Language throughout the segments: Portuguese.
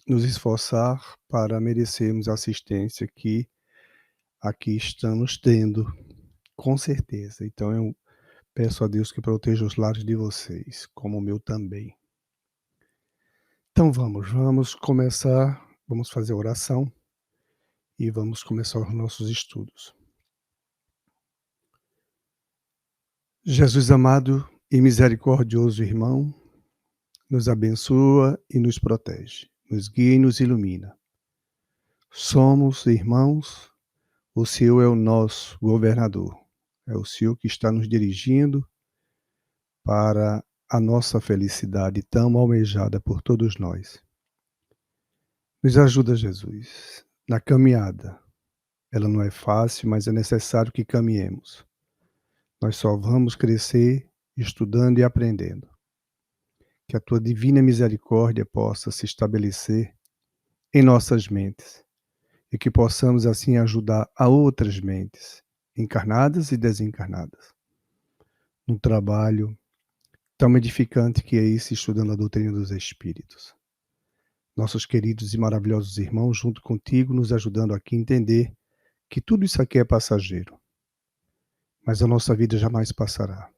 nos esforçar para merecermos a assistência que aqui estamos tendo, com certeza. Então eu peço a Deus que proteja os lares de vocês, como o meu também. Então vamos começar, vamos fazer a oração e vamos começar os nossos estudos. Jesus amado e misericordioso irmão, nos abençoa e nos protege, nos guia e nos ilumina. Somos irmãos, o Senhor é o nosso governador, é o Senhor que está nos dirigindo para a nossa felicidade tão almejada por todos nós. Nos ajuda, Jesus, na caminhada. Ela não é fácil, mas é necessário que caminhemos. Nós só vamos crescer estudando e aprendendo. Que a tua divina misericórdia possa se estabelecer em nossas mentes e que possamos assim ajudar a outras mentes, encarnadas e desencarnadas, no trabalho tão edificante que é esse estudando a doutrina dos Espíritos. Nossos queridos e maravilhosos irmãos, junto contigo, nos ajudando aqui a entender que tudo isso aqui é passageiro, mas a nossa vida jamais passará.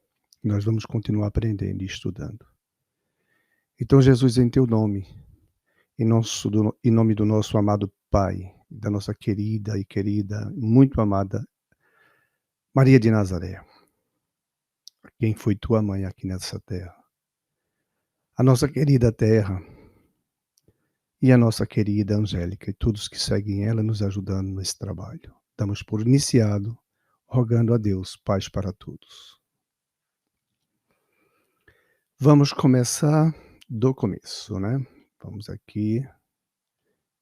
Nós vamos continuar aprendendo e estudando. Então, Jesus, em teu nome, em nome do nosso amado Pai, da nossa querida, muito amada Maria de Nazaré, quem foi tua mãe aqui nessa terra, a nossa querida terra e a nossa querida Angélica e todos que seguem ela nos ajudando nesse trabalho. Damos por iniciado, rogando a Deus paz para todos. Vamos começar do começo, né? Vamos aqui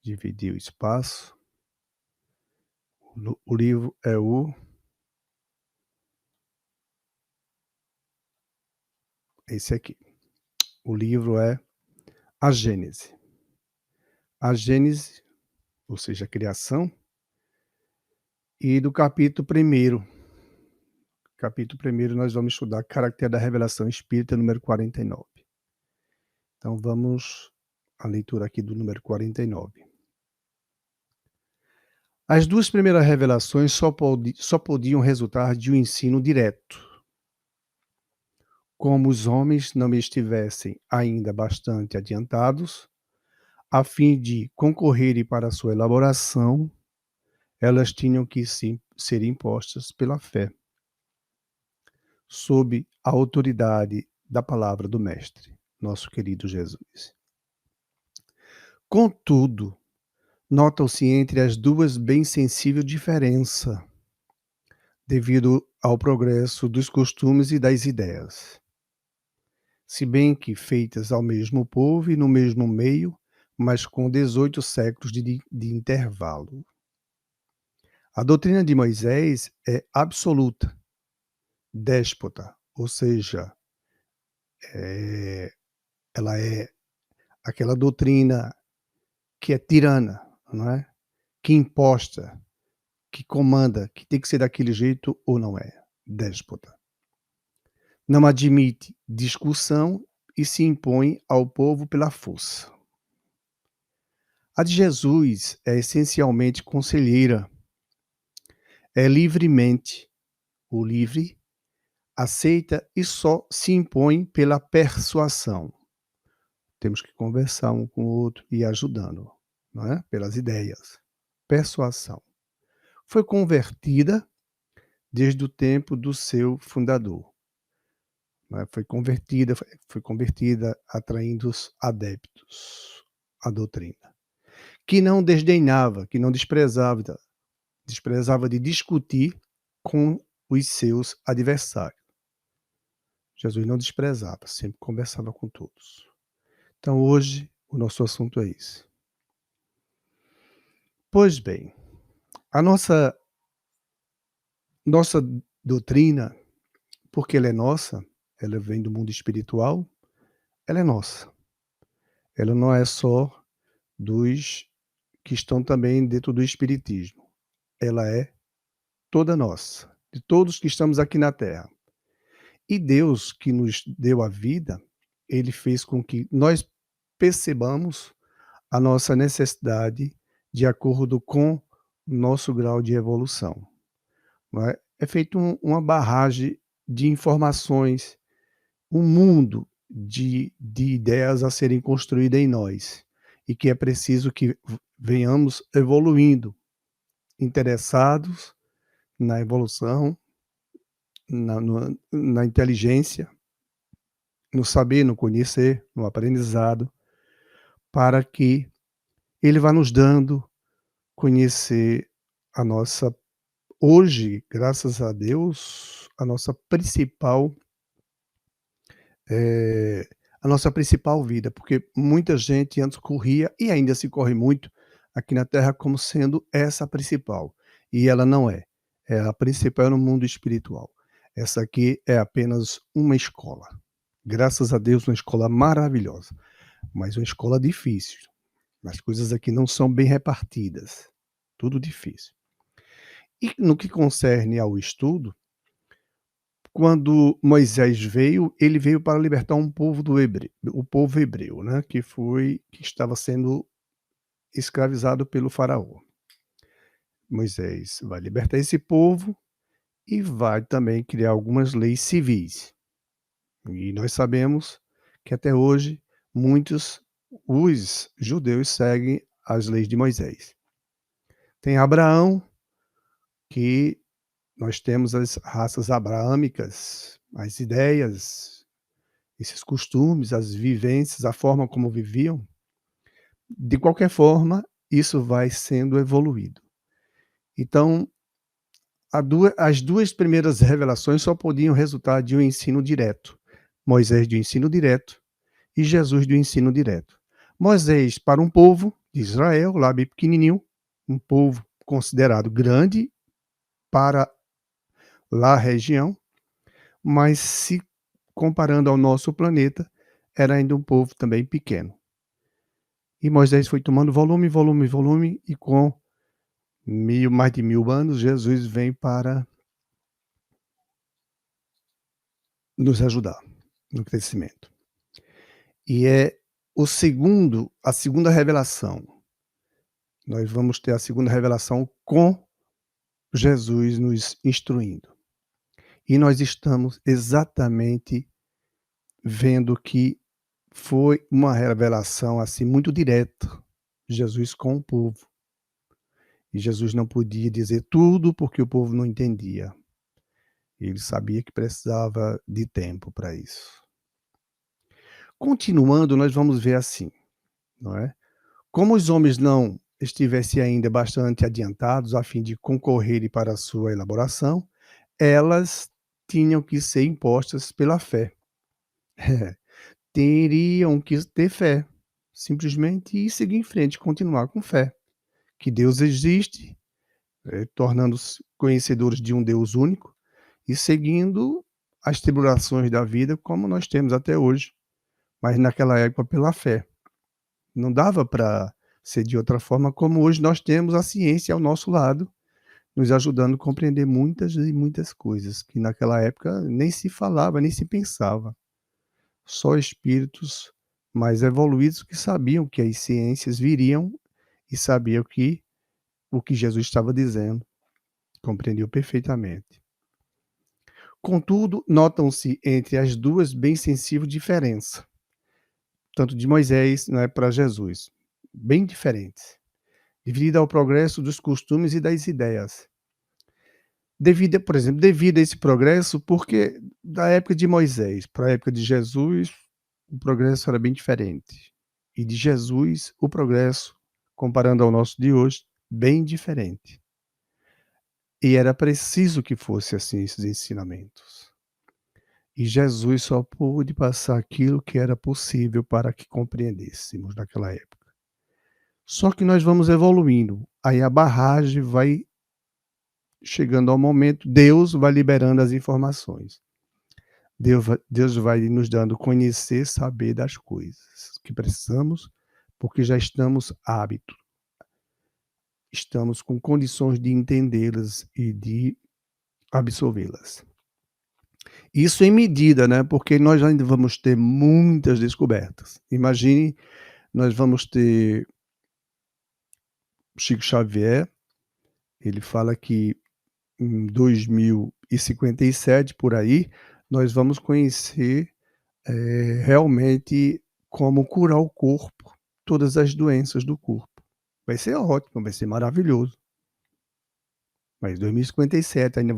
dividir o espaço. O livro é esse aqui. O livro é a Gênese. A Gênese, ou seja, a criação, e do capítulo 1º. Capítulo 1º nós vamos estudar Caractere da Revelação Espírita, número 49. Então vamos à leitura aqui do número 49. As duas primeiras revelações só podiam resultar de um ensino direto. Como os homens não estivessem ainda bastante adiantados, a fim de concorrerem para a sua elaboração, elas tinham que ser impostas pela fé, sob a autoridade da palavra do Mestre, nosso querido Jesus. Contudo, nota-se entre as duas bem sensível diferença, devido ao progresso dos costumes e das ideias. Se bem que feitas ao mesmo povo e no mesmo meio, mas com 18 séculos de intervalo. A doutrina de Moisés é absoluta, déspota, ou seja, ela é aquela doutrina que é tirana, não é? Que imposta, que comanda, que tem que ser daquele jeito ou não é, déspota. Não admite discussão e se impõe ao povo pela força. A de Jesus é essencialmente conselheira, é livremente, o livre aceita e só se impõe pela persuasão. Temos que conversar um com o outro e ir ajudando, não é? Pelas ideias. Persuasão. Foi convertida desde o tempo do seu fundador. Foi convertida atraindo os adeptos à doutrina. Que não desdenhava, que não desprezava de discutir com os seus adversários. Jesus não desprezava, sempre conversava com todos. Então hoje o nosso assunto é esse. Pois bem, a nossa doutrina, porque ela é nossa, ela vem do mundo espiritual, ela é nossa. Ela não é só dos que estão também dentro do espiritismo. Ela é toda nossa, de todos que estamos aqui na Terra. E Deus que nos deu a vida, ele fez com que nós percebamos a nossa necessidade de acordo com nosso grau de evolução, não é? É feito uma barragem de informações, um mundo de ideias a serem construídas em nós, e que é preciso que venhamos evoluindo, interessados na evolução, na inteligência, no saber, no conhecer, no aprendizado, para que ele vá nos dando conhecer a nossa hoje, graças a Deus, eh, a nossa principal vida, porque muita gente antes corria, e ainda se corre muito, aqui na Terra como sendo essa a principal, e ela não é. É a principal no mundo espiritual. Essa aqui é apenas uma escola. Graças a Deus, uma escola maravilhosa, mas uma escola difícil. As coisas aqui não são bem repartidas, tudo difícil. E no que concerne ao estudo, quando Moisés veio, ele veio para libertar o povo hebreu, né, que estava sendo escravizado pelo faraó. Moisés vai libertar esse povo e vai também criar algumas leis civis. E nós sabemos que até hoje muitos os judeus seguem as leis de Moisés. Tem Abraão, que nós temos as raças abraâmicas, as ideias, esses costumes, as vivências, a forma como viviam. De qualquer forma, isso vai sendo evoluído. Então, as duas primeiras revelações só podiam resultar de um ensino direto. Moisés de um ensino direto e Jesus de um ensino direto. Moisés para um povo de Israel, lá bem pequenininho, um povo considerado grande para lá a região, mas se comparando ao nosso planeta, era ainda um povo também pequeno. E Moisés foi tomando volume, volume, volume, e com mais de 1000 anos, Jesus vem para nos ajudar no crescimento. E é a segunda revelação. Nós vamos ter a segunda revelação com Jesus nos instruindo. E nós estamos exatamente vendo que foi uma revelação, assim, muito direta, Jesus com o povo. E Jesus não podia dizer tudo, porque o povo não entendia. Ele sabia que precisava de tempo para isso. Continuando, nós vamos ver assim, não é? Como os homens não estivessem ainda bastante adiantados a fim de concorrerem para a sua elaboração, elas tinham que ser impostas pela fé. Teriam que ter fé, simplesmente ir seguir em frente, continuar com fé, que Deus existe, tornando-se conhecedores de um Deus único e seguindo as tribulações da vida como nós temos até hoje, mas naquela época pela fé. Não dava para ser de outra forma, como hoje nós temos a ciência ao nosso lado, nos ajudando a compreender muitas e muitas coisas que naquela época nem se falava, nem se pensava. Só espíritos mais evoluídos que sabiam que as ciências viriam e sabiam que o que Jesus estava dizendo, compreendiam perfeitamente. Contudo, notam-se entre as duas bem sensível diferença, tanto de Moisés, não é, para Jesus, bem diferentes, devido ao progresso dos costumes e das ideias. Por exemplo, devido a esse progresso, porque da época de Moisés para a época de Jesus, o progresso era bem diferente. E de Jesus, o progresso, comparando ao nosso de hoje, bem diferente. E era preciso que fosse assim esses ensinamentos. E Jesus só pôde passar aquilo que era possível para que compreendêssemos naquela época. Só que nós vamos evoluindo, aí a barragem vai chegando ao momento, Deus vai liberando as informações. Deus vai nos dando conhecer, saber das coisas que precisamos, porque já estamos hábito, estamos com condições de entendê-las e de absorvê-las. Isso em medida, né, porque nós ainda vamos ter muitas descobertas. Imagine, nós vamos ter Chico Xavier, ele fala que em 2057, por aí, nós vamos conhecer, realmente como curar o corpo, todas as doenças do corpo. Vai ser ótimo, vai ser maravilhoso. Mas 2057 ainda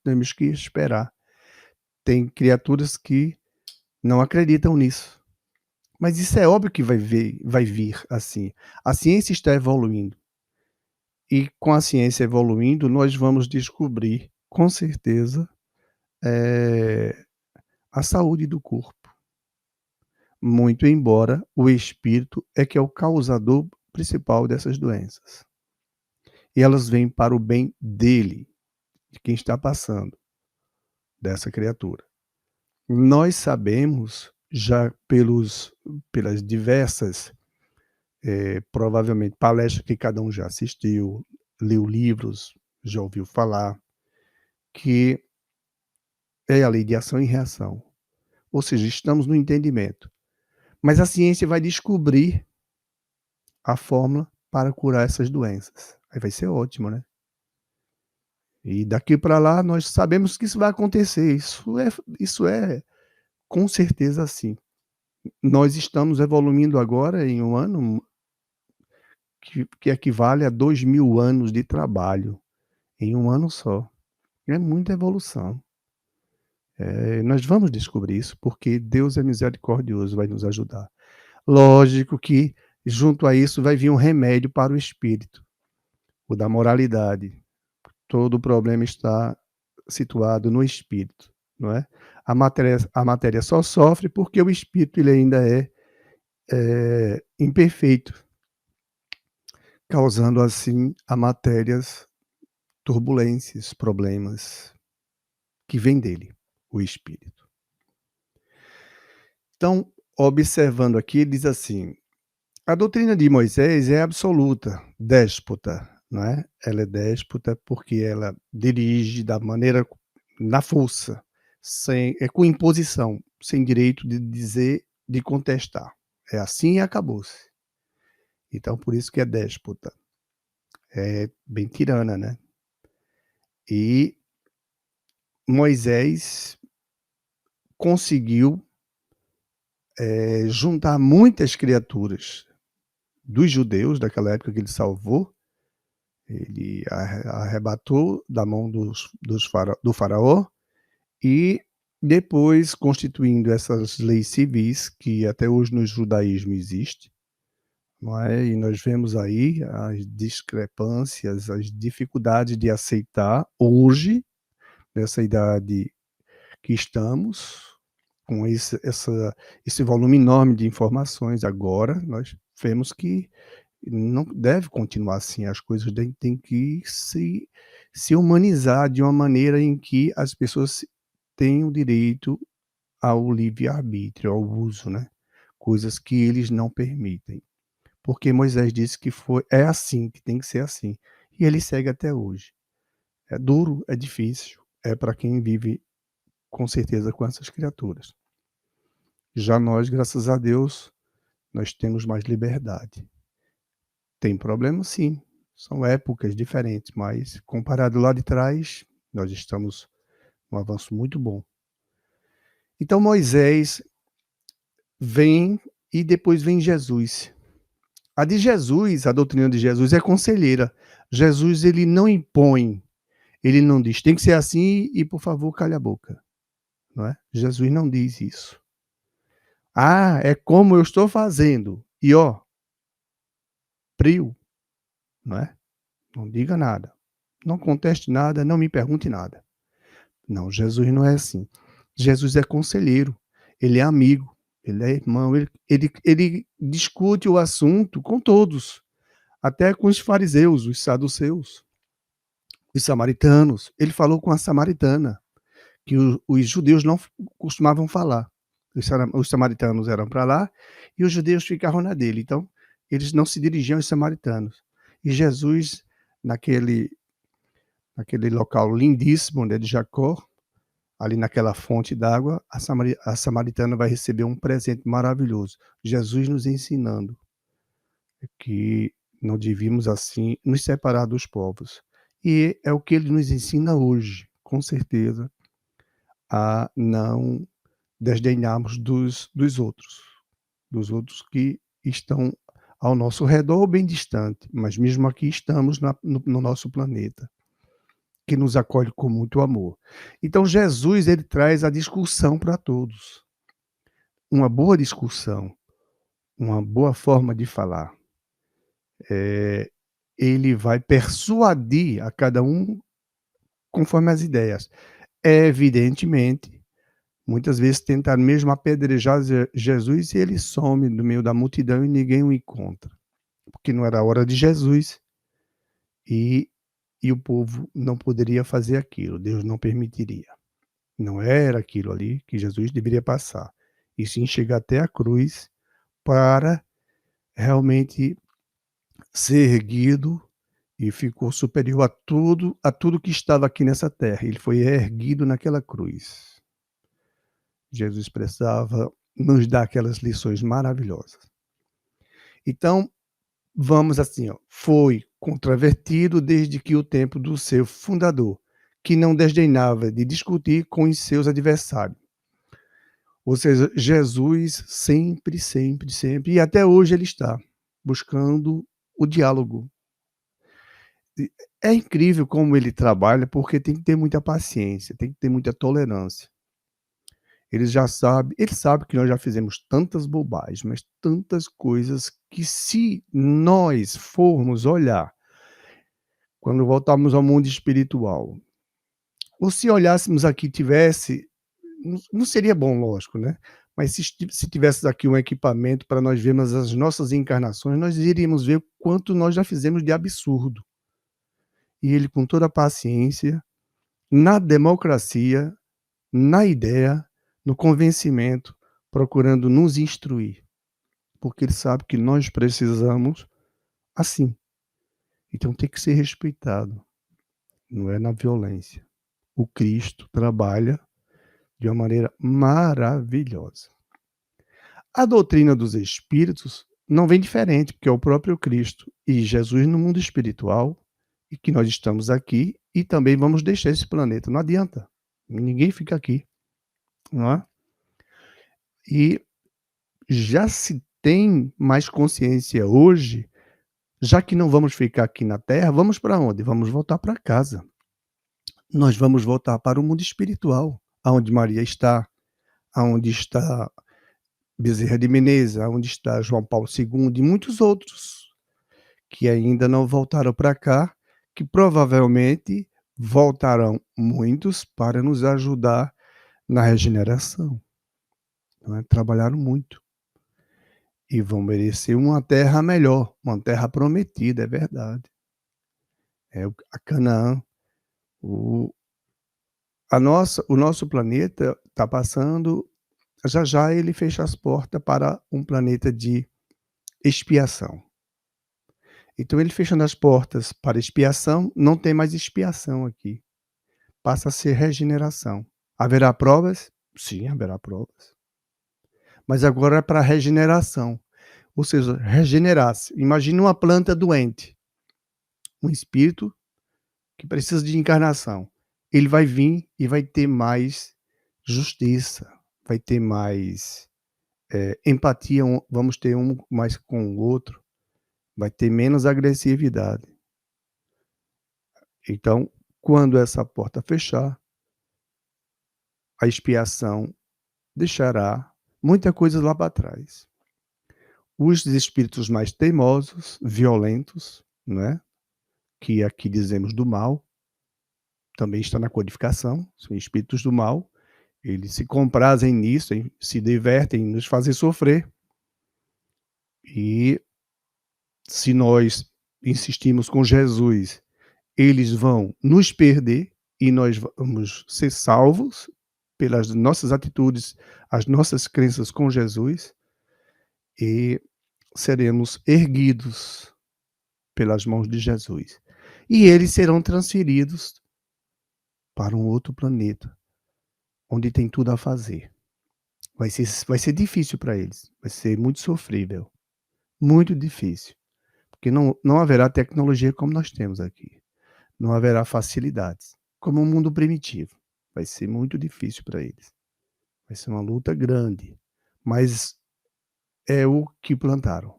temos que esperar. Tem criaturas que não acreditam nisso. Mas isso é óbvio que vai vir assim. A ciência está evoluindo. E com a ciência evoluindo, nós vamos descobrir, com certeza, eh, a saúde do corpo. Muito embora o espírito é que é o causador principal dessas doenças. E elas vêm para o bem dele, de quem está passando, dessa criatura. Nós sabemos já pelas diversas, provavelmente palestras que cada um já assistiu, leu livros, já ouviu falar, que é a lei de ação e reação. Ou seja, estamos no entendimento. Mas a ciência vai descobrir a fórmula para curar essas doenças. Aí vai ser ótimo, né? E daqui para lá nós sabemos que isso vai acontecer. Isso é com certeza assim. Nós estamos evoluindo agora em um ano que equivale a 2000 anos de trabalho, em um ano só. É muita evolução. Nós vamos descobrir isso, porque Deus é misericordioso, vai nos ajudar. Lógico que, junto a isso, vai vir um remédio para o espírito, o da moralidade. Todo o problema está situado no espírito, não é? A matéria só sofre porque o espírito ele ainda é imperfeito, causando assim a matérias turbulências, problemas que vêm dele, o espírito. Então, observando aqui, ele diz assim: a doutrina de Moisés é absoluta, déspota, não é? Ela é déspota porque ela dirige da maneira na força, com imposição, sem direito de dizer, de contestar. É assim e acabou-se. Então, por isso que é déspota. É bem tirana, né? E Moisés conseguiu juntar muitas criaturas dos judeus daquela época que ele salvou. Ele arrebatou da mão do faraó e depois constituindo essas leis civis que até hoje no judaísmo existe, não é? E nós vemos aí as discrepâncias, as dificuldades de aceitar hoje, nessa idade que estamos, com esse volume enorme de informações agora, nós vemos que não deve continuar assim, as coisas têm que se humanizar de uma maneira em que as pessoas tenham direito ao livre-arbítrio, ao uso, né, coisas que eles não permitem. Porque Moisés disse que é assim, que tem que ser assim, e ele segue até hoje. É duro, é difícil, é para quem vive com certeza com essas criaturas. Já nós, graças a Deus, nós temos mais liberdade. Tem problema sim, são épocas diferentes, mas comparado lá de trás, nós estamos num avanço muito bom. Então Moisés vem e depois vem Jesus. A de Jesus, a doutrina de Jesus é conselheira. Jesus ele não impõe, ele não diz tem que ser assim e por favor calha a boca, não é? Jesus não diz isso. Ah, é como eu estou fazendo e ó, frio, não é? Não diga nada, não conteste nada, não me pergunte nada. Não, Jesus não é assim. Jesus é conselheiro, ele é amigo, ele é irmão, ele discute o assunto com todos, até com os fariseus, os saduceus, os samaritanos. Ele falou com a samaritana, que os judeus não costumavam falar. Os samaritanos eram para lá e os judeus ficavam na dele. Então, eles não se dirigiam aos samaritanos. E Jesus, naquele local lindíssimo, né, de Jacó, ali naquela fonte d'água, a samaritana vai receber um presente maravilhoso. Jesus nos ensinando que não devíamos, assim, nos separar dos povos. E é o que ele nos ensina hoje, com certeza, a não desdenharmos dos outros que estão ao nosso redor ou bem distante, mas mesmo aqui estamos no nosso planeta, que nos acolhe com muito amor. Então Jesus, ele traz a discussão para todos, uma boa discussão, uma boa forma de falar. Eh, Ele vai persuadir a cada um conforme as ideias. Evidentemente, muitas vezes tentaram mesmo apedrejar Jesus e ele some no meio da multidão e ninguém o encontra, porque não era a hora de Jesus e o povo não poderia fazer aquilo, Deus não permitiria. Não era aquilo ali que Jesus deveria passar, e sim chegar até a cruz para realmente ser erguido e ficou superior a tudo que estava aqui nessa terra. Ele foi erguido naquela cruz. Jesus precisava nos dar aquelas lições maravilhosas. Então, vamos assim, ó, foi controvertido desde que o tempo do seu fundador, que não desdenhava de discutir com os seus adversários. Ou seja, Jesus sempre, sempre, sempre, e até hoje ele está buscando o diálogo. É incrível como ele trabalha, porque tem que ter muita paciência, tem que ter muita tolerância. Ele sabe que nós já fizemos tantas bobagens, mas tantas coisas que se nós formos olhar, quando voltarmos ao mundo espiritual, ou se olhássemos aqui tivesse, não seria bom, lógico, né, mas se tivesse aqui um equipamento para nós vermos as nossas encarnações, nós iríamos ver o quanto nós já fizemos de absurdo. E ele com toda a paciência, na democracia, na ideia, no convencimento, procurando nos instruir, porque ele sabe que nós precisamos assim. Então tem que ser respeitado, não é na violência. O Cristo trabalha de uma maneira maravilhosa. A doutrina dos espíritos não vem diferente, porque é o próprio Cristo e Jesus no mundo espiritual, e que nós estamos aqui e também vamos deixar esse planeta. Não adianta, ninguém fica aqui, não é? E já se tem mais consciência hoje, já que não vamos ficar aqui na Terra, vamos para onde? Vamos voltar para casa. Nós vamos voltar para o mundo espiritual, aonde Maria está, aonde está Bezerra de Menezes, aonde está João Paulo II e muitos outros que ainda não voltaram para cá, que provavelmente voltarão muitos para nos ajudar na regeneração, não é? Trabalharam muito. E vão merecer uma terra melhor, uma terra prometida, é verdade. É a Canaã. O o nosso planeta está passando, já já ele fecha as portas para um planeta de expiação. Então ele fechando as portas para expiação, não tem mais expiação aqui, passa a ser regeneração. Haverá provas? Sim, haverá provas. Mas agora é para regeneração, ou seja, regenerar-se. Imagine uma planta doente, um espírito que precisa de encarnação. Ele vai vir e vai ter mais justiça, vai ter mais, empatia, vamos ter um mais com o outro, vai ter menos agressividade. Então, quando essa porta fechar, a expiação deixará muita coisa lá para trás. Os espíritos mais teimosos, violentos, né, que aqui dizemos do mal, também está na codificação, são espíritos do mal. Eles se comprazem nisso, se divertem em nos fazer sofrer. E se nós insistimos com Jesus, eles vão nos perder e nós vamos ser salvos pelas nossas atitudes, as nossas crenças com Jesus, e seremos erguidos pelas mãos de Jesus. E eles serão transferidos para um outro planeta, onde tem tudo a fazer. Vai ser difícil para eles, vai ser muito sofrível, muito difícil, porque não haverá tecnologia como nós temos aqui, não haverá facilidades, como o mundo primitivo. Vai ser muito difícil para eles, vai ser uma luta grande, mas é o que plantaram.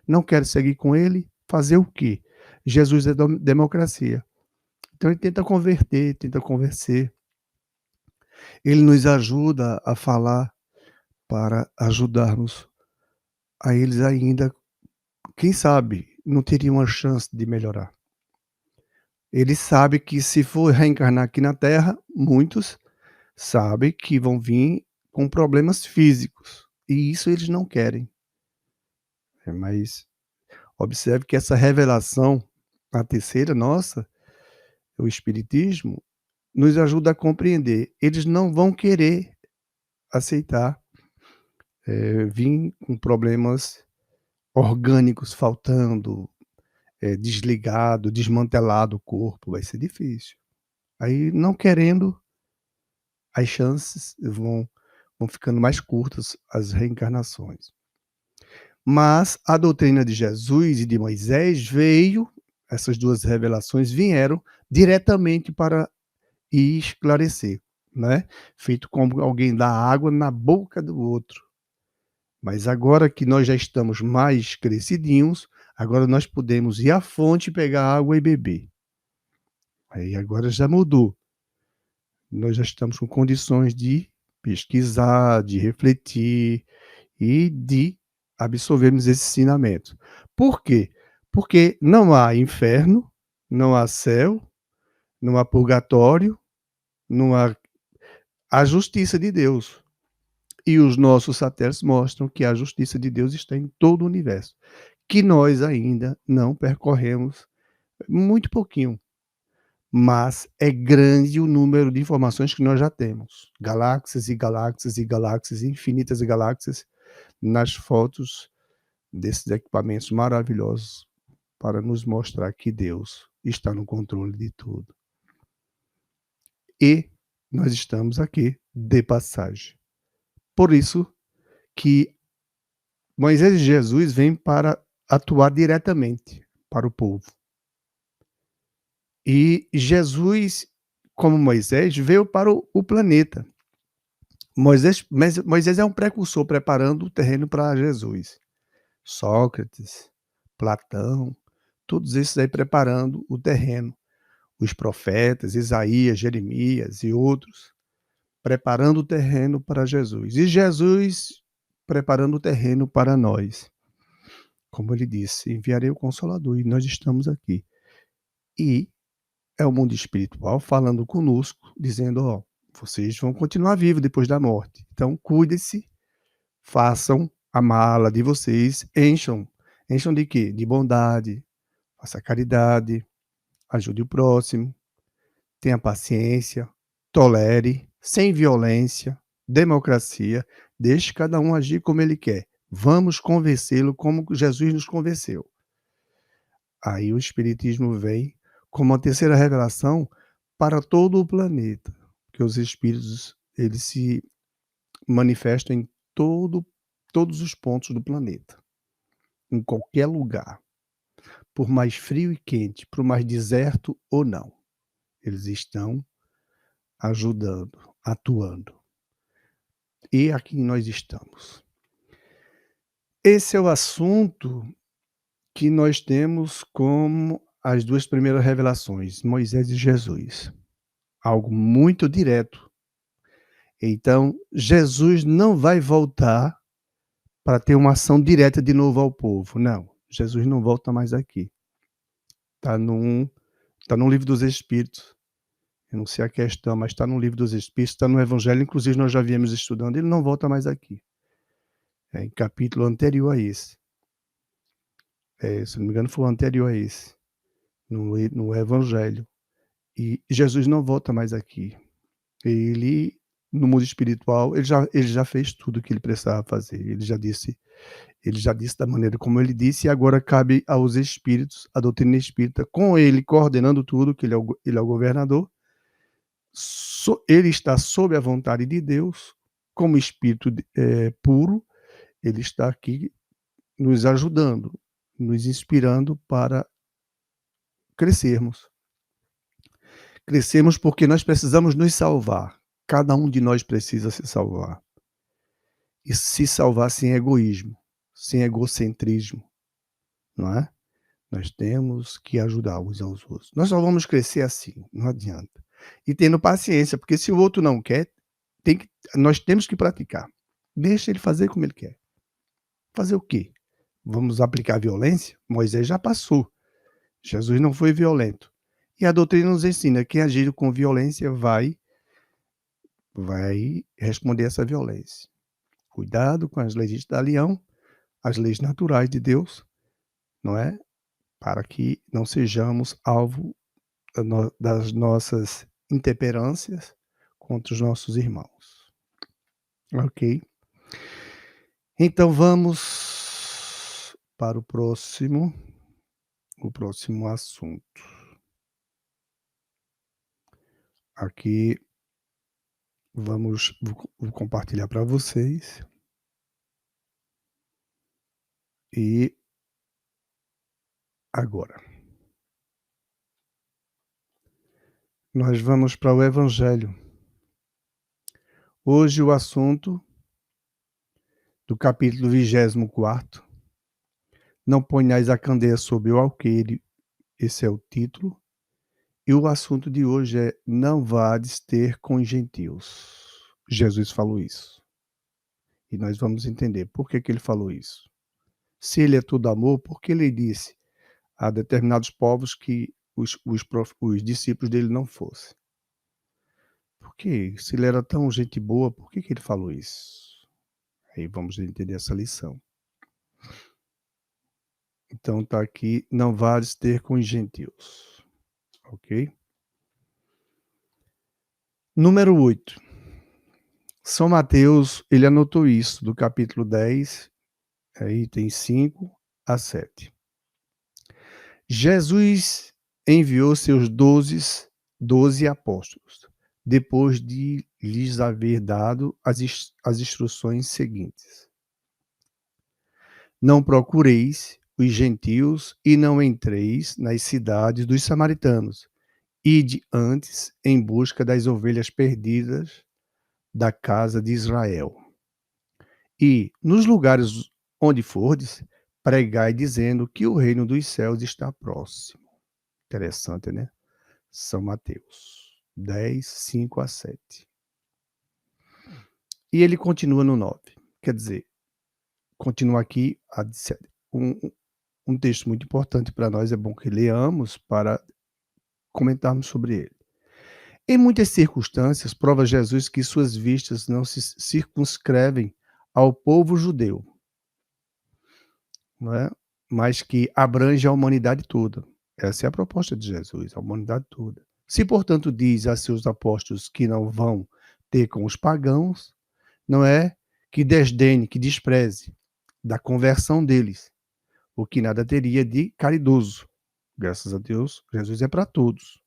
Não quero seguir com ele, fazer o quê? Jesus é democracia. Então ele tenta converter, tenta convencer. Ele nos ajuda a falar para ajudarmos a eles ainda, quem sabe, não teriam uma chance de melhorar. Ele sabe que se for reencarnar aqui na Terra, muitos sabem que vão vir com problemas físicos, e isso eles não querem. Mas observe que essa revelação, a terceira nossa, o espiritismo, nos ajuda a compreender. Eles não vão querer aceitar, vir com problemas orgânicos faltando, desligado, desmantelado o corpo, vai ser difícil. Aí, não querendo, as chances vão ficando mais curtas, as reencarnações. Mas a doutrina de Jesus e de Moisés veio, essas 2 revelações vieram diretamente para esclarecer, né, feito como alguém dá água na boca do outro. Mas agora que nós já estamos mais crescidinhos, agora nós podemos ir à fonte, pegar água e beber. Aí agora já mudou. Nós já estamos com condições de pesquisar, de refletir e de absorvermos esse ensinamento. Por quê? Porque não há inferno, não há céu, não há purgatório, não há a justiça de Deus. E os nossos satélites mostram que a justiça de Deus está em todo o universo, que nós ainda não percorremos, muito pouquinho, mas é grande o número de informações que nós já temos. Galáxias e galáxias e galáxias, infinitas galáxias, nas fotos desses equipamentos maravilhosos para nos mostrar que Deus está no controle de tudo. E nós estamos aqui de passagem. Por isso que Moisés e Jesus vêm para atuar diretamente para o povo. E Jesus, como Moisés, veio para o planeta. Moisés é um precursor preparando o terreno para Jesus. Sócrates, Platão, todos esses aí preparando o terreno. Os profetas, Isaías, Jeremias e outros, preparando o terreno para Jesus. E Jesus preparando o terreno para nós. Como ele disse, enviarei o Consolador, e nós estamos aqui. E é o mundo espiritual falando conosco, dizendo: ó, vocês vão continuar vivos depois da morte. Então, cuidem-se, façam a mala de vocês, encham. Encham de quê? De bondade, faça caridade, ajude o próximo, tenha paciência, tolere, sem violência, democracia, deixe cada um agir como ele quer. Vamos convencê-lo como Jesus nos convenceu. Aí o Espiritismo vem como a terceira revelação para todo o planeta, que os espíritos eles se manifestam em todos os pontos do planeta, em qualquer lugar, por mais frio e quente, por mais deserto ou não, eles estão ajudando, atuando. E aqui nós estamos. Esse é o assunto que nós temos como as 2 primeiras revelações, Moisés e Jesus. Algo muito direto. Então, Jesus não vai voltar para ter uma ação direta de novo ao povo, não. Jesus não volta mais aqui. Está no Livro dos Espíritos. Eu não sei a questão, mas está no Livro dos Espíritos, está no Evangelho, inclusive nós já viemos estudando, ele não volta mais aqui. É em capítulo anterior a esse. Se não me engano foi o anterior a esse, no Evangelho. E Jesus não volta mais aqui. Ele, no mundo espiritual, ele já fez tudo o que ele precisava fazer. Ele já disse da maneira como ele disse, e agora cabe aos espíritos, a doutrina espírita, com ele coordenando tudo, que ele é o governador, ele está sob a vontade de Deus, como espírito puro, ele está aqui nos ajudando, nos inspirando para crescermos. Crescemos porque nós precisamos nos salvar. Cada um de nós precisa se salvar. E se salvar sem egoísmo, sem egocentrismo, não é? Nós temos que ajudar uns aos outros. Nós só vamos crescer assim, não adianta. E tendo paciência, porque se o outro não quer, nós temos que praticar. Deixa ele fazer como ele quer. Fazer o quê? Vamos aplicar violência? Moisés já passou. Jesus não foi violento. E a doutrina nos ensina que quem agir com violência vai responder essa violência. Cuidado com as leis de Italião, as leis naturais de Deus, não é? Para que não sejamos alvo das nossas intemperâncias contra os nossos irmãos. Ok? Então vamos para o próximo assunto. Aqui vou compartilhar para vocês. E agora nós vamos para o Evangelho. Hoje o assunto do capítulo 24. Não ponhais a candeia sob o alqueire. Esse é o título. E o assunto de hoje é: não vades ter com os gentios. Jesus falou isso. E nós vamos entender por que ele falou isso. Se ele é todo amor, por que ele disse a determinados povos que os discípulos dele não fossem? Porque se ele era tão gente boa, por que ele falou isso? Aí vamos entender essa lição. Então está aqui: não vades ter com os gentios. Ok? Número 8. São Mateus, ele anotou isso, do capítulo 10, itens 5 a 7. Jesus enviou seus 12 apóstolos, depois de lhes haver dado as instruções seguintes: não procureis os gentios e não entreis nas cidades dos samaritanos. Ide antes em busca das ovelhas perdidas da casa de Israel. E, nos lugares onde fordes, pregai dizendo que o reino dos céus está próximo. Interessante, né? São Mateus 10, 5 a 7. E ele continua no 9. Quer dizer, continua aqui um texto muito importante para nós, é bom que leamos para comentarmos sobre ele. Em muitas circunstâncias, prova Jesus que suas vistas não se circunscrevem ao povo judeu, não é? Mas que abrange a humanidade toda. Essa é a proposta de Jesus, a humanidade toda. Se, portanto, diz a seus apóstolos que não vão ter com os pagãos, não é que desdene, que despreze da conversão deles, o que nada teria de caridoso. Graças a Deus, Jesus é para todos.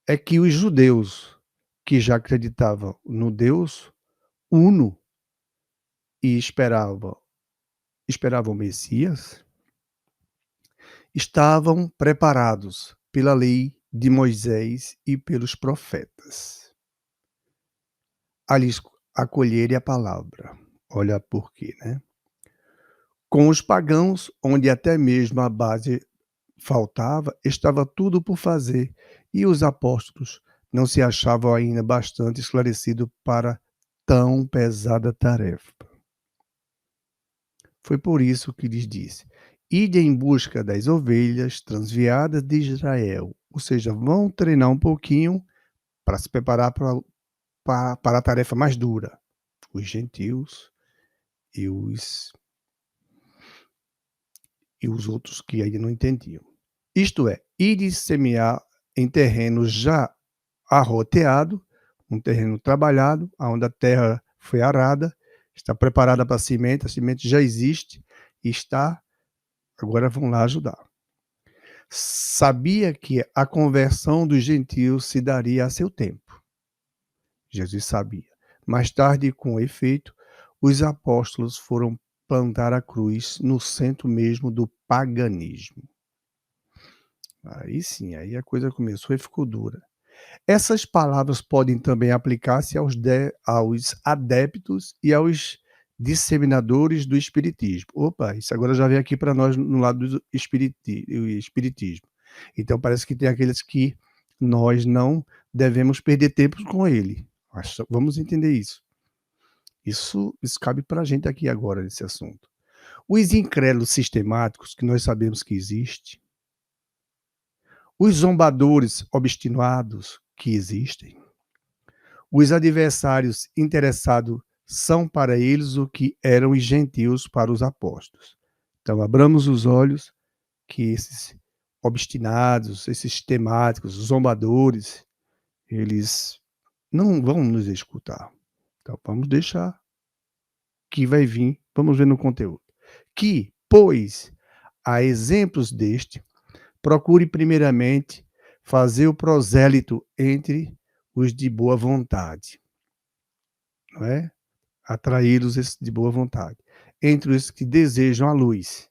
É que os judeus que já acreditavam no Deus uno e esperavam o Messias, estavam preparados pela lei de Moisés e pelos profetas a lhes acolherem a palavra. Olha por quê, né? Com os pagãos, onde até mesmo a base faltava, estava tudo por fazer, e os apóstolos não se achavam ainda bastante esclarecidos para tão pesada tarefa. Foi por isso que lhes disse: ide em busca das ovelhas transviadas de Israel. Ou seja, vão treinar um pouquinho para se preparar para a tarefa mais dura. Os gentios e os outros que ainda não entendiam. Isto é, ide semear em terreno já arroteado, um terreno trabalhado, onde a terra foi arada, está preparada para a semente já existe e está. Agora vão lá ajudar. Sabia que a conversão dos gentios se daria a seu tempo. Jesus sabia. Mais tarde, com efeito, os apóstolos foram plantar a cruz no centro mesmo do paganismo. Aí sim, aí a coisa começou e ficou dura. Essas palavras podem também aplicar-se aos adeptos e aos disseminadores do espiritismo. Opa, isso agora já vem aqui para nós no lado do espiritismo. Então parece que tem aqueles que nós não devemos perder tempo com ele. Vamos entender isso. Isso cabe para a gente aqui agora nesse assunto. Os incrédulos sistemáticos, que nós sabemos que existe, os zombadores obstinados, que existem, os adversários interessados são para eles o que eram os gentios para os apóstolos. Então, abramos os olhos que esses obstinados, esses temáticos, zombadores, eles não vão nos escutar. Então, vamos deixar que vai vir, vamos ver no conteúdo. Que, pois, a exemplos deste, procure primeiramente fazer o prosélito entre os de boa vontade, não é? Atraí-los de boa vontade. Entre os que desejam a luz,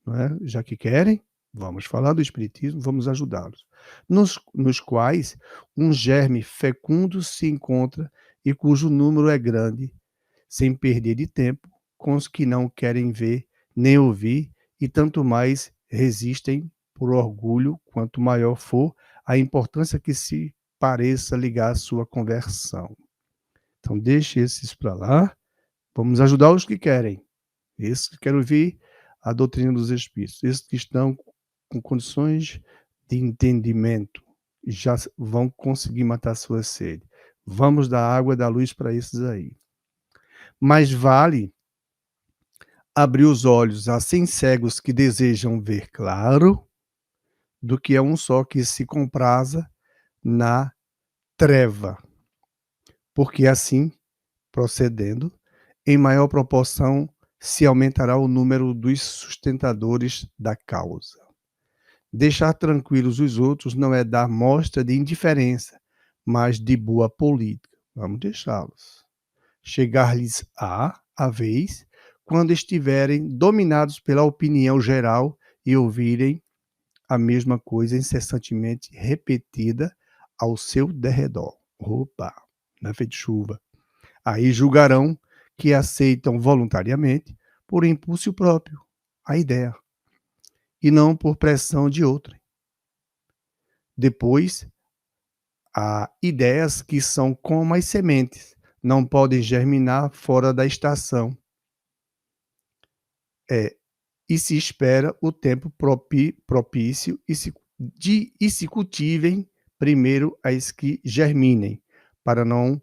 não é? Já que querem, vamos falar do Espiritismo, vamos ajudá-los. Nos quais um germe fecundo se encontra e cujo número é grande, sem perder de tempo com os que não querem ver nem ouvir, e tanto mais resistem por orgulho, quanto maior for a importância que se pareça ligar à sua conversão. Então, deixe esses para lá. Vamos ajudar os que querem. Esses que querem ouvir a doutrina dos Espíritos. Esses que estão com condições de entendimento já vão conseguir matar sua sede. Vamos dar água e dar luz para esses aí. Mais vale abrir os olhos a 100 cegos que desejam ver claro, do que a um só que se compraza na treva. Porque assim, procedendo, em maior proporção se aumentará o número dos sustentadores da causa. Deixar tranquilos os outros não é dar mostra de indiferença, mas de boa política. Vamos deixá-los. Chegar-lhes a vez, quando estiverem dominados pela opinião geral e ouvirem a mesma coisa incessantemente repetida ao seu derredor. Opa, não é feito chuva. Aí julgarão que aceitam voluntariamente, por impulso próprio, a ideia, e não por pressão de outrem. Depois, há ideias que são como as sementes, não podem germinar fora da estação. E se espera o tempo propício e se cultivem primeiro as que germinem, para não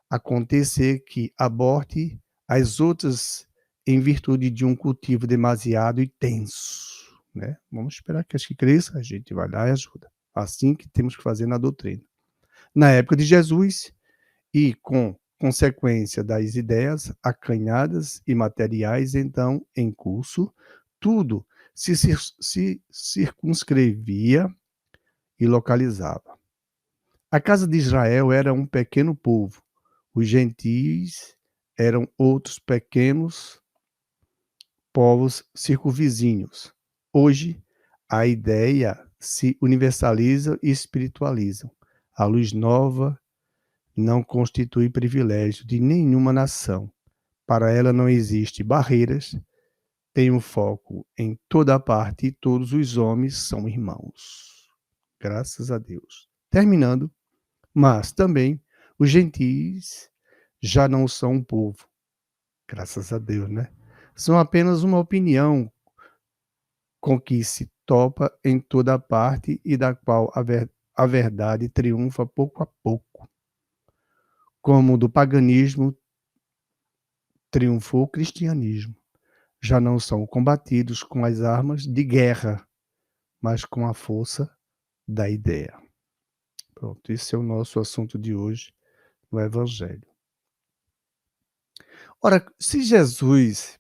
acontecer que aborte as outras em virtude de um cultivo demasiado intenso, né? Vamos esperar que as que cresçam, a gente vai lá e ajuda. Assim que temos que fazer na doutrina. Na época de Jesus, e com consequência das ideias acanhadas e materiais então em curso, tudo se circunscrevia e localizava. A casa de Israel era um pequeno povo, os gentios eram outros pequenos povos circunvizinhos. Hoje, a ideia se universaliza e espiritualiza. A luz nova não constitui privilégio de nenhuma nação. Para ela não existe barreiras, tem um foco em toda parte e todos os homens são irmãos. Graças a Deus. Terminando, mas também os gentios já não são um povo. Graças a Deus, né? São apenas uma opinião com que se topa em toda parte e da qual a verdade triunfa pouco a pouco. Como do paganismo triunfou o cristianismo. Já não são combatidos com as armas de guerra, mas com a força da ideia. Pronto, esse é o nosso assunto de hoje no Evangelho. Ora, se Jesus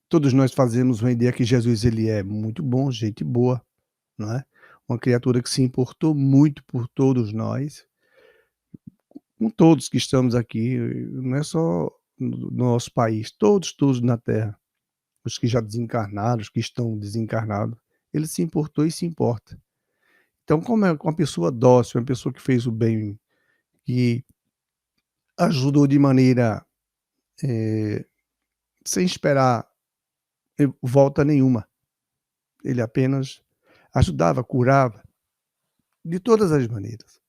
Todos nós fazemos uma ideia que Jesus ele é muito bom, gente boa, não é? Uma criatura que se importou muito por todos nós, com todos que estamos aqui, não é só no nosso país, todos na Terra, os que já desencarnaram, os que estão desencarnados, ele se importou e se importa. Então, como é uma pessoa dócil, uma pessoa que fez o bem, que ajudou de maneira, eh, sem esperar volta nenhuma, ele apenas ajudava, curava, de todas as maneiras.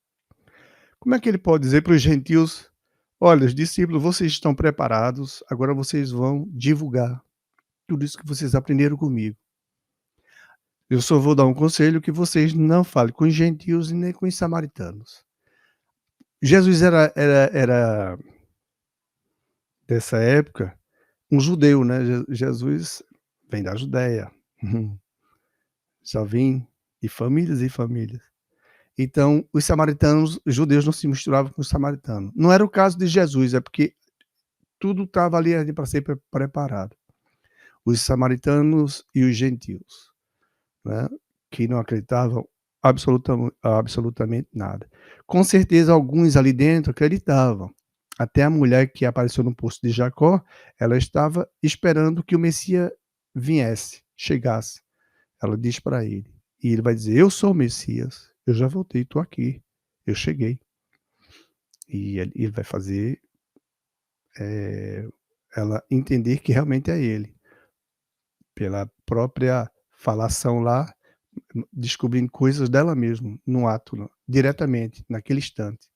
Como é que ele pode dizer para os gentios: "Olha, os discípulos, vocês estão preparados, agora vocês vão divulgar tudo isso que vocês aprenderam comigo. Eu só vou dar um conselho que vocês não falem com os gentios e nem com os samaritanos". Jesus era dessa época um judeu, né, Jesus vem da Judéia, já vem de famílias e famílias. Então, os samaritanos, os judeus não se misturavam com os samaritanos. Não era o caso de Jesus, é porque tudo estava ali para ser preparado. Os samaritanos e os gentios, né, que não acreditavam absolutamente nada. Com certeza alguns ali dentro acreditavam. Até a mulher que apareceu no poço de Jacó, ela estava esperando que o Messias viesse, chegasse. Ela diz para ele, e ele vai dizer: "Eu sou o Messias, eu já voltei, estou aqui, eu cheguei". E ele vai fazer, eh, ela entender que realmente é ele, pela própria falação lá, descobrindo coisas dela mesma, no ato, diretamente, naquele instante.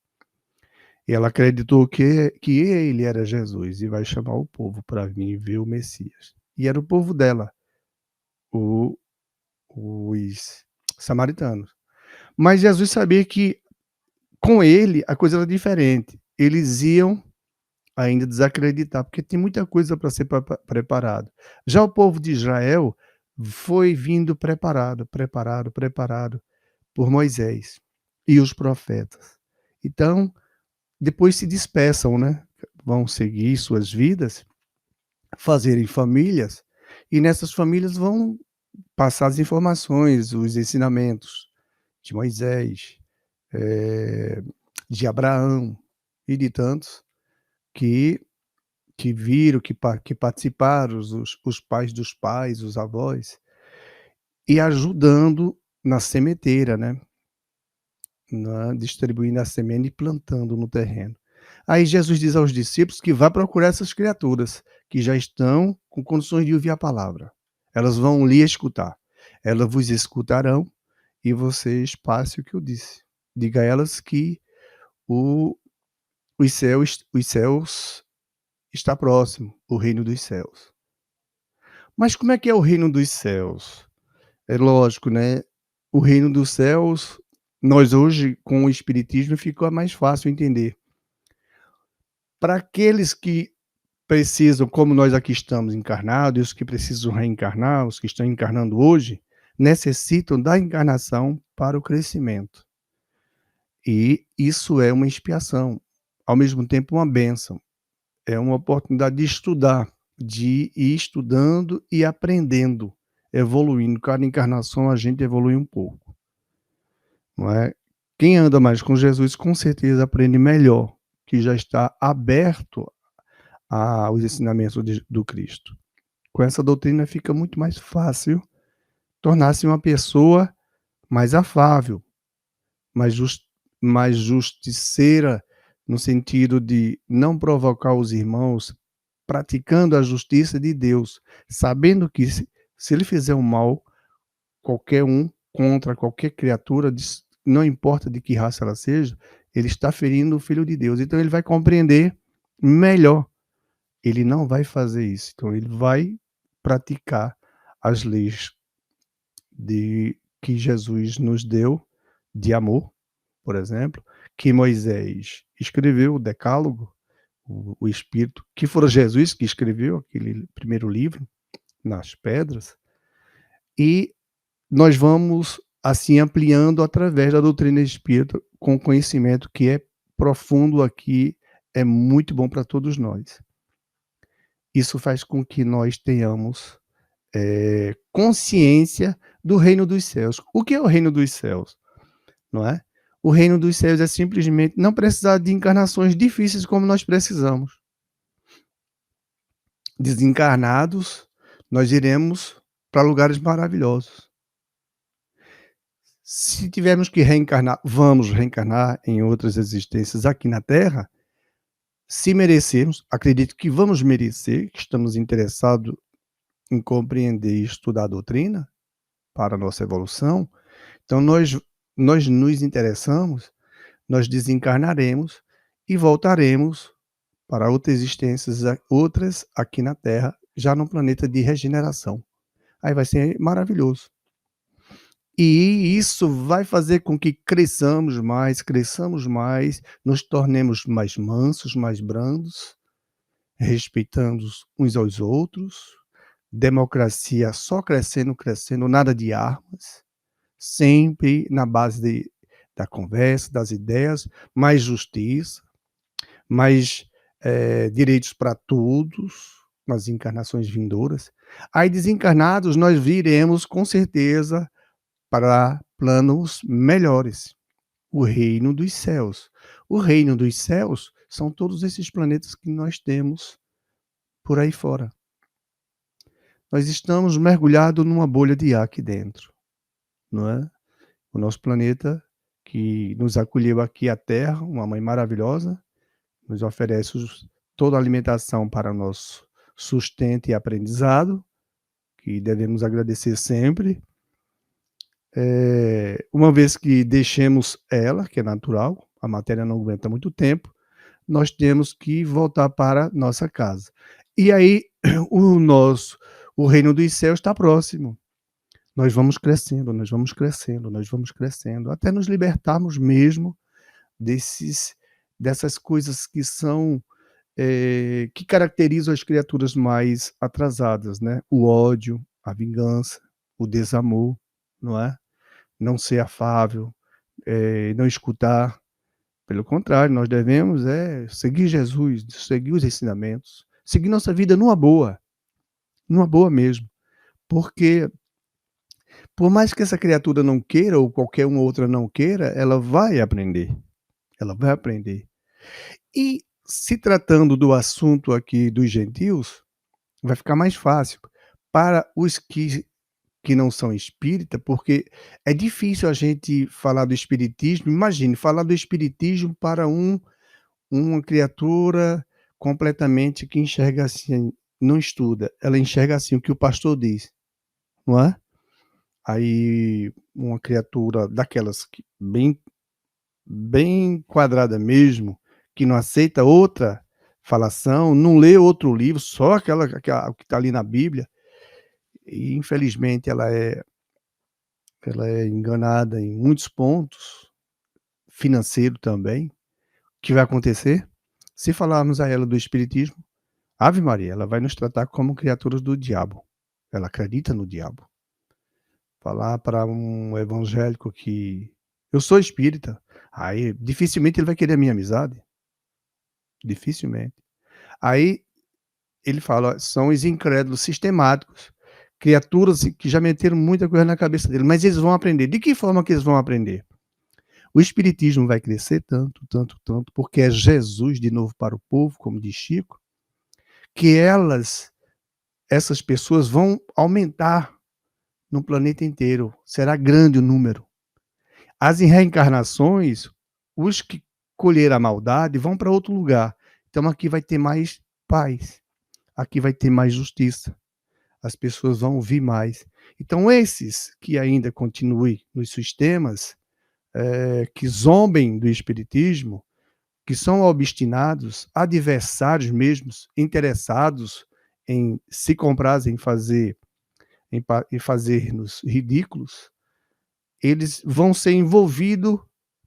E ela acreditou que ele era Jesus e vai chamar o povo para vir ver o Messias. E era o povo dela, o os samaritanos. Mas Jesus sabia que com ele a coisa era diferente. Eles iam ainda desacreditar, porque tem muita coisa para ser preparado. Já o povo de Israel foi vindo preparado por Moisés e os profetas. Então, depois se dispersam, né, vão seguir suas vidas, fazerem famílias, e nessas famílias vão passar as informações, os ensinamentos de Moisés, eh, de Abraão e de tantos que viram, que participaram, os pais dos pais, os avós, e ajudando na sementeira, né, distribuindo a semente e plantando no terreno. Aí Jesus diz aos discípulos que vá procurar essas criaturas, que já estão com condições de ouvir a palavra. Elas vão lhe escutar. Elas vos escutarão e vocês passem o que eu disse. Diga a elas que o os céus está próximo, o reino dos céus. Mas como é que é o reino dos céus? É lógico, né, o reino dos céus, nós hoje com o espiritismo fica mais fácil entender. Para aqueles que precisam, como nós aqui estamos encarnados, e os que precisam reencarnar, os que estão encarnando hoje, necessitam da encarnação para o crescimento. E isso é uma expiação, ao mesmo tempo uma bênção. É uma oportunidade de estudar, de ir estudando e aprendendo, evoluindo. Cada encarnação a gente evolui um pouco, não é? Quem anda mais com Jesus com certeza aprende melhor, que já está aberto aos ensinamentos do Cristo. Com essa doutrina fica muito mais fácil tornar-se uma pessoa mais afável, mais mais justiceira, no sentido de não provocar os irmãos, praticando a justiça de Deus, sabendo que se ele fizer um mal, qualquer um, contra qualquer criatura, não importa de que raça ela seja, ele está ferindo o Filho de Deus. Então ele vai compreender melhor. Ele não vai fazer isso. Então ele vai praticar as leis que Jesus nos deu, de amor, por exemplo, que Moisés escreveu, o Decálogo, o Espírito, que foi Jesus que escreveu aquele primeiro livro, nas pedras, e nós vamos, assim, ampliando através da doutrina espírita, com conhecimento que é profundo aqui, é muito bom para todos nós. Isso faz com que nós tenhamos, consciência do reino dos céus. O que é o reino dos céus? Não é? O reino dos céus é simplesmente não precisar de encarnações difíceis como nós precisamos. Desencarnados, nós iremos para lugares maravilhosos. Se tivermos que reencarnar, vamos reencarnar em outras existências aqui na Terra. Se merecermos, acredito que vamos merecer, que estamos interessados em compreender e estudar a doutrina para a nossa evolução. Então nós nos interessamos, nós desencarnaremos e voltaremos para outras existências, outras aqui na Terra, já no planeta de regeneração. Aí vai ser maravilhoso. E isso vai fazer com que cresçamos mais, nos tornemos mais mansos, mais brandos, respeitando uns aos outros, democracia só crescendo, crescendo, nada de armas, sempre na base da conversa, das ideias, mais justiça, mais direitos para todos, nas encarnações vindouras. Aí, desencarnados, nós viremos com certeza para planos melhores, o reino dos céus. O reino dos céus são todos esses planetas que nós temos por aí fora. Nós estamos mergulhados numa bolha de ar aqui dentro, não é? O nosso planeta que nos acolheu aqui, a Terra, uma mãe maravilhosa, nos oferece toda a alimentação para o nosso sustento e aprendizado, que devemos agradecer sempre. Uma vez que deixemos ela, que é natural, a matéria não aguenta muito tempo, nós temos que voltar para nossa casa. E aí o reino dos céus está próximo. Nós vamos crescendo, nós vamos crescendo, nós vamos crescendo, até nos libertarmos mesmo dessas coisas que são, que caracterizam as criaturas mais atrasadas, né? O ódio, a vingança, o desamor, não é? Não ser afável, não escutar. Pelo contrário, nós devemos seguir Jesus, seguir os ensinamentos, seguir nossa vida numa boa mesmo. Porque, por mais que essa criatura não queira, ou qualquer uma outra não queira, ela vai aprender. Ela vai aprender. E, se tratando do assunto aqui dos gentios, vai ficar mais fácil para os que não são espírita, porque é difícil a gente falar do espiritismo. Imagine, falar do espiritismo para uma criatura completamente que enxerga assim, não estuda, ela enxerga assim o que o pastor diz, não é? Aí uma criatura daquelas que bem quadrada mesmo, que não aceita outra falação, não lê outro livro, só o que está ali na Bíblia, e infelizmente ela é enganada em muitos pontos, financeiro também. O que vai acontecer? Se falarmos a ela do espiritismo, Ave Maria, ela vai nos tratar como criaturas do diabo. Ela acredita no diabo. Falar para um evangélico que eu sou espírita, aí dificilmente ele vai querer a minha amizade. Dificilmente. Aí ele fala, são os incrédulos sistemáticos, criaturas que já meteram muita coisa na cabeça dele, mas eles vão aprender. De que forma que eles vão aprender? O espiritismo vai crescer tanto, tanto, tanto, porque é Jesus de novo para o povo, como diz Chico, que essas pessoas vão aumentar no planeta inteiro. Será grande o número. As reencarnações, os que colheram a maldade vão para outro lugar. Então aqui vai ter mais paz. Aqui vai ter mais justiça. As pessoas vão ouvir mais. Então esses que ainda continuem nos sistemas, que zombem do espiritismo, que são obstinados, adversários mesmos, interessados em se comprazem em fazer-nos ridículos, eles vão ser envolvidos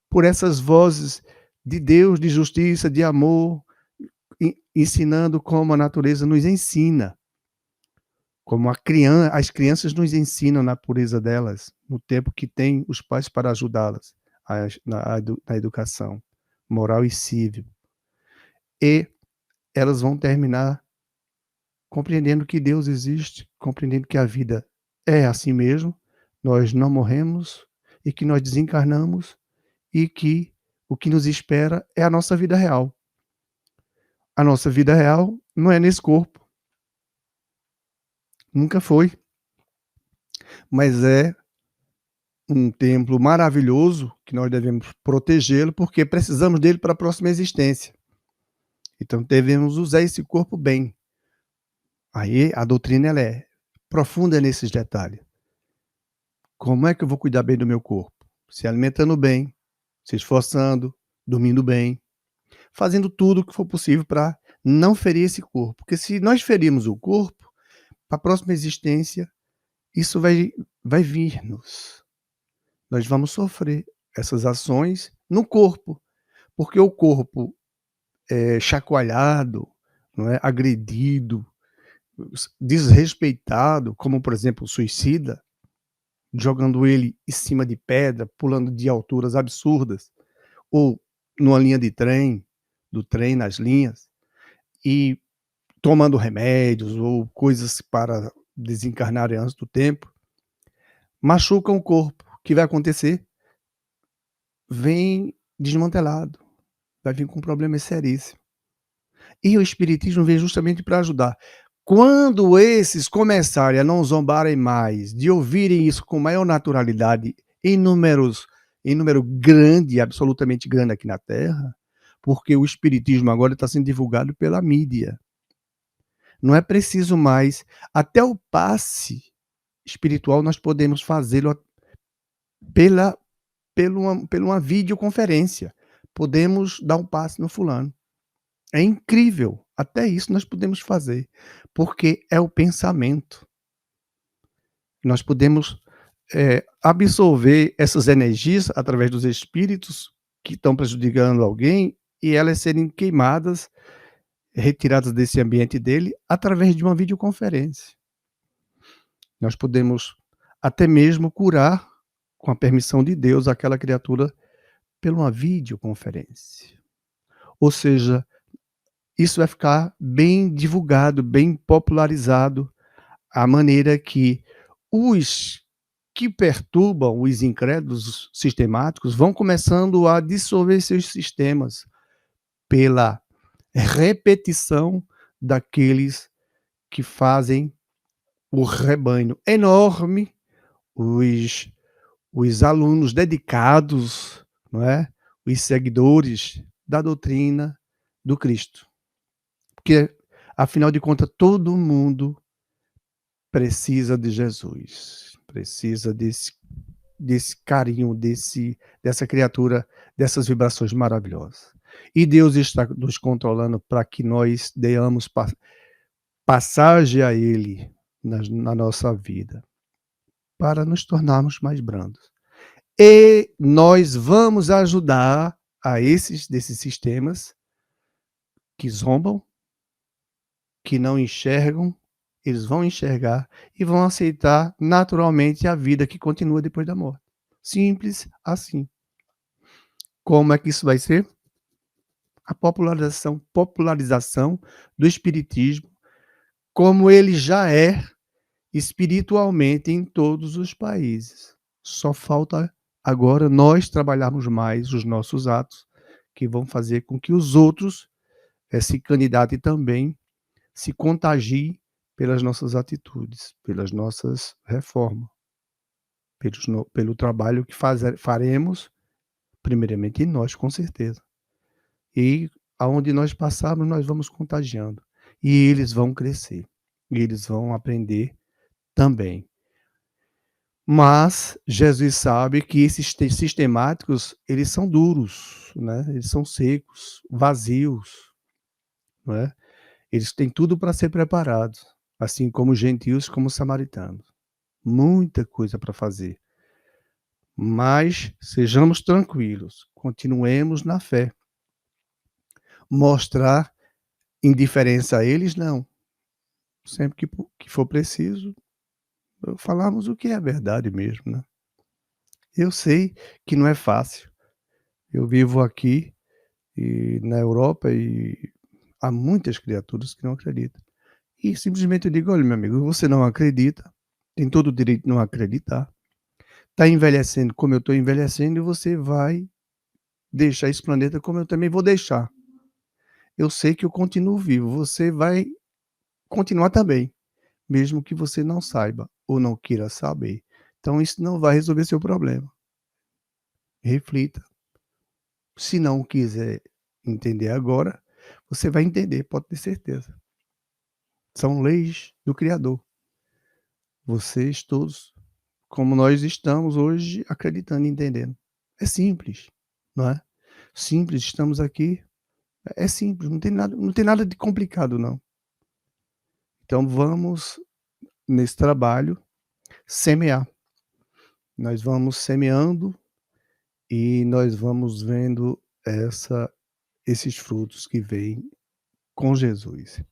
por essas vozes de Deus, de justiça, de amor, ensinando como a natureza nos ensina, como as crianças nos ensinam na pureza delas, no tempo que tem os pais para ajudá-las na educação moral e civil. E elas vão terminar compreendendo que Deus existe, compreendendo que a vida é assim mesmo, nós não morremos e que nós desencarnamos e que o que nos espera é a nossa vida real. A nossa vida real não é nesse corpo, nunca foi, mas é um templo maravilhoso que nós devemos protegê-lo, porque precisamos dele para a próxima existência. Então devemos usar esse corpo bem. Aí a doutrina ela é profunda nesses detalhes. Como é que eu vou cuidar bem do meu corpo? Se alimentando bem, se esforçando, dormindo bem, fazendo tudo o que for possível para não ferir esse corpo. Porque se nós ferirmos o corpo, para a próxima existência, isso vai vir-nos. Nós vamos sofrer essas ações no corpo, porque o corpo é chacoalhado, não é, agredido, desrespeitado, como por exemplo o suicida, jogando ele em cima de pedra, pulando de alturas absurdas, ou numa linha de trem, do trem nas linhas, e tomando remédios ou coisas para desencarnarem antes do tempo, machucam o corpo. O que vai acontecer? Vem desmantelado, vai vir com problemas seríssimos. E o espiritismo veio justamente para ajudar. Quando esses começarem a não zombarem mais, de ouvirem isso com maior naturalidade em número grande, absolutamente grande aqui na Terra, porque o espiritismo agora está sendo divulgado pela mídia. Não é preciso mais, até o passe espiritual nós podemos fazê-lo pela uma videoconferência. Podemos dar um passe no fulano. É incrível, até isso nós podemos fazer, porque é o pensamento. Nós podemos, absorver essas energias através dos espíritos que estão prejudicando alguém e elas serem queimadas, retiradas desse ambiente dele, através de uma videoconferência. Nós podemos até mesmo curar, com a permissão de Deus, aquela criatura por uma videoconferência. Ou seja, isso vai ficar bem divulgado, bem popularizado, a maneira que os que perturbam os incrédulos sistemáticos vão começando a dissolver seus sistemas pela repetição daqueles que fazem o rebanho enorme, os alunos dedicados, não é? Os seguidores da doutrina do Cristo. Porque, afinal de contas, todo mundo precisa de Jesus, precisa desse carinho, dessa criatura, dessas vibrações maravilhosas. E Deus está nos controlando para que nós demos passagem a Ele na nossa vida, para nos tornarmos mais brandos. E nós vamos ajudar a desses sistemas que zombam, que não enxergam, eles vão enxergar e vão aceitar naturalmente a vida que continua depois da morte. Simples assim. Como é que isso vai ser? A popularização do espiritismo, como ele já é espiritualmente em todos os países. Só falta agora nós trabalharmos mais os nossos atos, que vão fazer com que os outros se candidatem também, se contagiem pelas nossas atitudes, pelas nossas reformas, pelo trabalho que faremos, primeiramente em nós, com certeza. E aonde nós passarmos, nós vamos contagiando. E eles vão crescer. E eles vão aprender também. Mas Jesus sabe que esses sistemáticos, eles são duros, né? Eles são secos, vazios, não é? Eles têm tudo para ser preparados, assim como os gentios, como os samaritanos. Muita coisa para fazer. Mas sejamos tranquilos, continuemos na fé. Mostrar indiferença a eles, não. Sempre que for preciso, falarmos o que é a verdade mesmo, né? Eu sei que não é fácil. Eu vivo aqui e na Europa e há muitas criaturas que não acreditam. e simplesmente eu digo: "Olha, meu amigo, você não acredita, tem todo o direito de não acreditar, está envelhecendo como eu estou envelhecendo e você vai deixar esse planeta como eu também vou deixar. Eu sei que eu continuo vivo, você vai continuar também, mesmo que você não saiba ou não queira saber. Então isso não vai resolver seu problema. Reflita. Se não quiser entender agora, você vai entender, pode ter certeza. São leis do Criador. Vocês todos, como nós estamos hoje acreditando e entendendo. É simples, não é? Simples, estamos aqui, é simples, não tem nada de complicado não. Então vamos, nesse trabalho, semear. Nós vamos semeando e nós vamos vendo essa esses frutos que vêm com Jesus.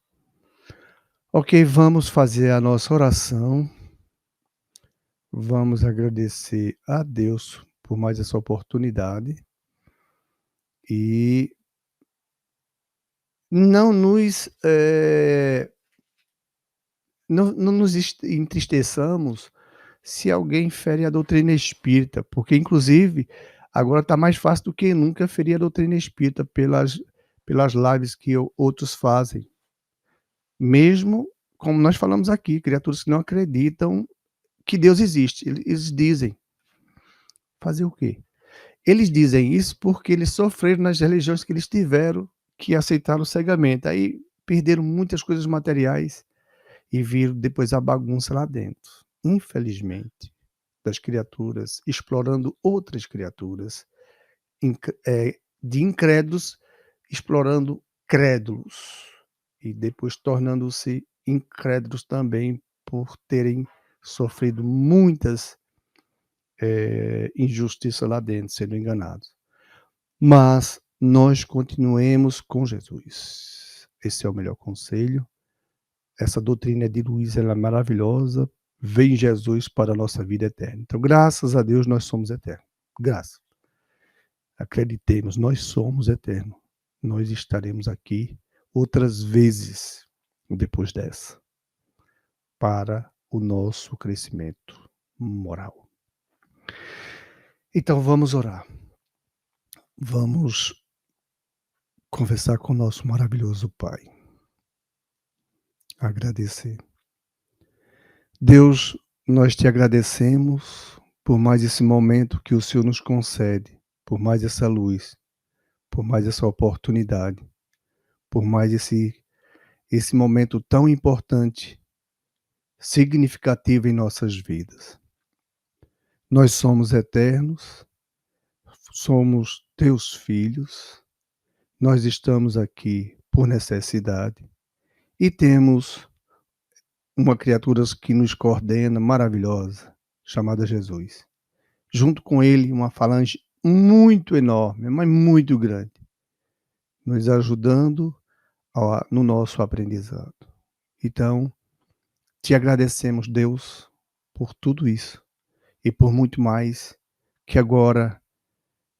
Ok, vamos fazer a nossa oração. Vamos agradecer a Deus por mais essa oportunidade e não nos, não nos entristeçamos se alguém fere a doutrina espírita, porque inclusive agora está mais fácil do que nunca ferir a doutrina espírita pelas lives que outros fazem. Mesmo, como nós falamos aqui, criaturas que não acreditam que Deus existe, eles dizem. Fazer o quê? Eles dizem isso porque eles sofreram nas religiões que eles tiveram, que aceitaram cegamente. Aí perderam muitas coisas materiais e viram depois a bagunça lá dentro. Infelizmente, das criaturas explorando outras criaturas, de incrédulos explorando crédulos e depois tornando-se incrédulos também por terem sofrido muitas injustiças lá dentro, sendo enganados. Mas nós continuemos com Jesus. Esse é o melhor conselho. Essa doutrina de luz, ela é maravilhosa. Vem Jesus para a nossa vida eterna. Então, graças a Deus, nós somos eternos. Graças. Acreditemos, nós somos eternos. Nós estaremos aqui outras vezes depois dessa, para o nosso crescimento moral. Então, vamos orar. Vamos conversar com o nosso maravilhoso Pai. Agradecer. Deus, nós te agradecemos por mais esse momento que o Senhor nos concede, por mais essa luz, por mais essa oportunidade, por mais esse momento tão importante, significativo em nossas vidas. Nós somos eternos, somos teus filhos, nós estamos aqui por necessidade e temos uma criatura que nos coordena maravilhosa, chamada Jesus. Junto com ele, uma falange muito enorme, mas muito grande, nos ajudando no nosso aprendizado. Então, te agradecemos, Deus, por tudo isso e por muito mais que agora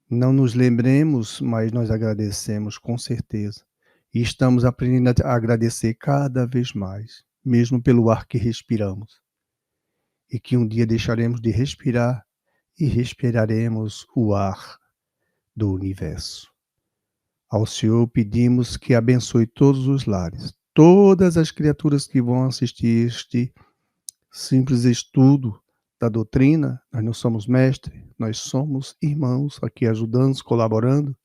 não nos lembremos, mas nós agradecemos com certeza. E estamos aprendendo a agradecer cada vez mais, mesmo pelo ar que respiramos. E que um dia deixaremos de respirar e respiraremos o ar do universo. Ao Senhor pedimos que abençoe todos os lares, todas as criaturas que vão assistir este simples estudo da doutrina. Nós não somos mestres, nós somos irmãos aqui ajudando, colaborando.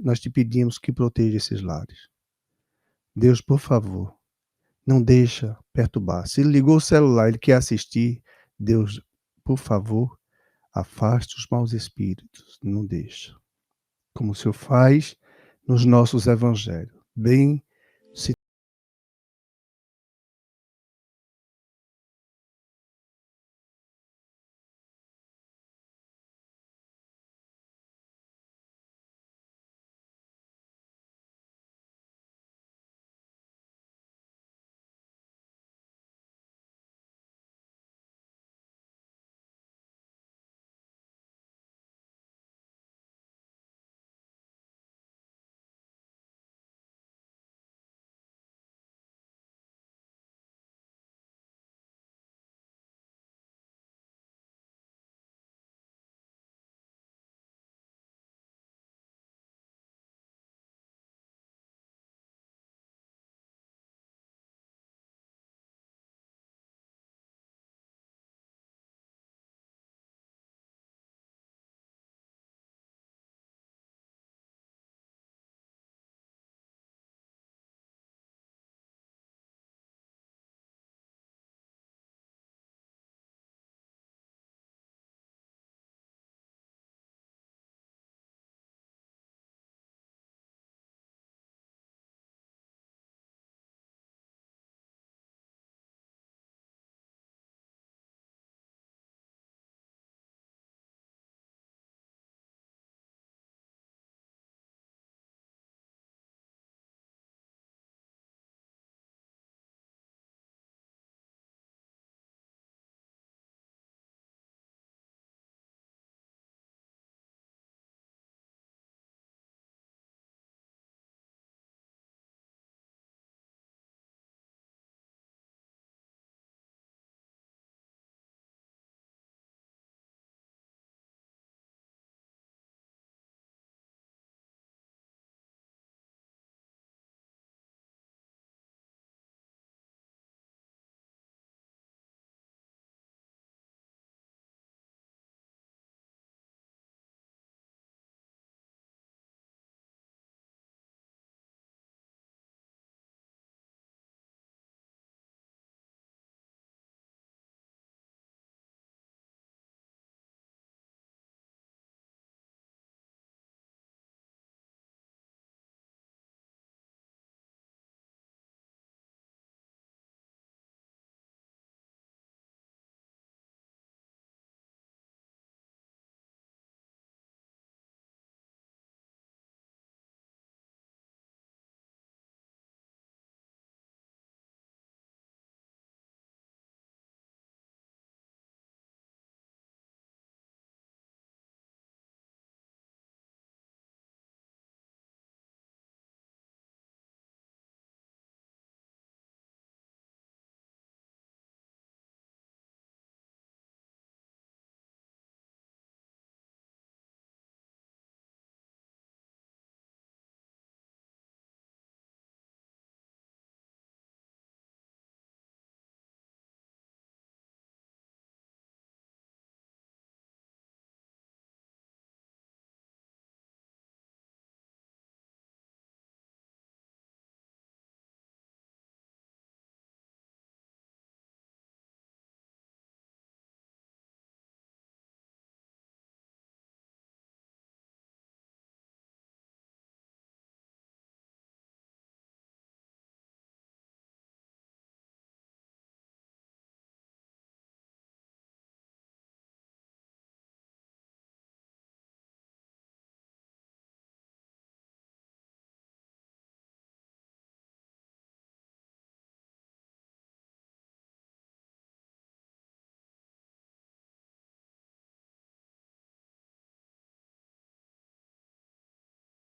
Nós te pedimos que proteja esses lares. Deus, por favor, não deixa perturbar. Se ele ligou o celular, ele quer assistir, Deus, por favor, afaste os maus espíritos, não deixa. Como o Senhor faz nos nossos evangelhos. Bem